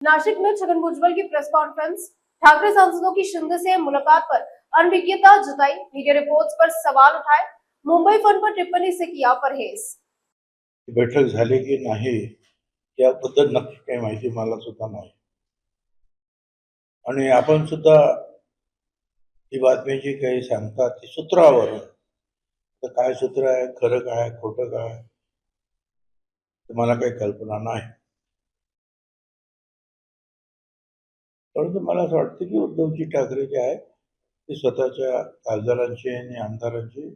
नासिक में छगन भुजबल की press conference. Thackeray सांसदों की शिंदे से मुलाकात पर अनभिज्ञता जताई, मीडिया रिपोर्ट्स पर सवाल उठाए, मुंबई फंड पर टिप्पणी से किया परहेज। बैठक झाली की नाही याबद्दल नक्की काही माहिती मला सुद्धा नाही आणि आपण सुद्धा ही बातमी जी काही सांगतात ती सूत्रावर तर काय सूत्र आहे, खरं काय, खोटं काय, मला काही कल्पना नाही. परंतु मला असं वाटतं की उद्धवजी ठाकरे जे आहे ते स्वतःच्या खासदारांची आणि आमदारांची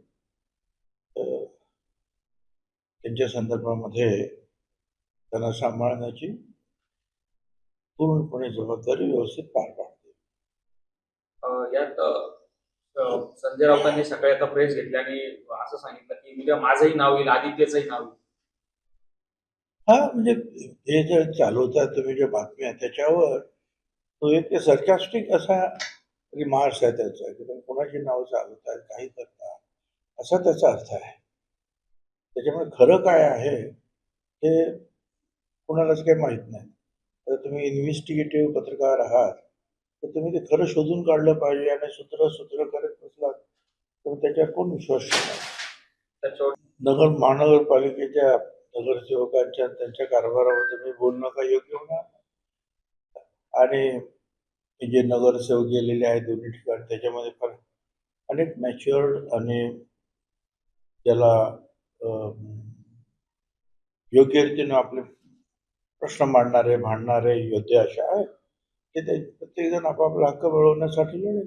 त्यांच्या संदर्भामध्ये त्यांना सांभाळण्याची पूर्णपणे जबाबदारी व्यवस्थित पार पाडते. यात संजय राऊतांनी सकाळी आता प्रेस घेतली आणि असं सांगितलं की उद्या माझंही नाव येईल, आदित्यचंही नाव येईल. हा म्हणजे हे जे चालवतात तुम्ही जे बातम्या त्याच्यावर तो एक सरकास्टिक असा रिमार्क्स आहे त्याचा की तुम्ही कोणाची नाव चालवतात, काही करता, असा त्याचा अर्थ आहे. त्याच्यामुळे खरं काय आहे ते कोणालाच काही माहीत नाही. तर तुम्ही इन्व्हेस्टिगेटिव्ह पत्रकार आहात तर तुम्ही ते खरं शोधून काढलं पाहिजे आणि सूत्र करत बसलात तर त्याच्यावर कोण विश्वास ठेवणार. नगर महानगरपालिकेच्या नगरसेवकांच्या त्यांच्या कारभाराबद्दल मी बोलणं काही योग्य होणार आणि जे नगरसेवक गेलेले आहेत दोन्ही ठिकाणी त्याच्यामध्ये फार अनेक मॅच्युअर्ड आणि ज्याला योग्य रीतीने आपले प्रश्न मांडणारे, भांडणारे योद्धे असे आहेत की ते प्रत्येकजण आपापला हक्क मिळवण्यासाठी लढेल.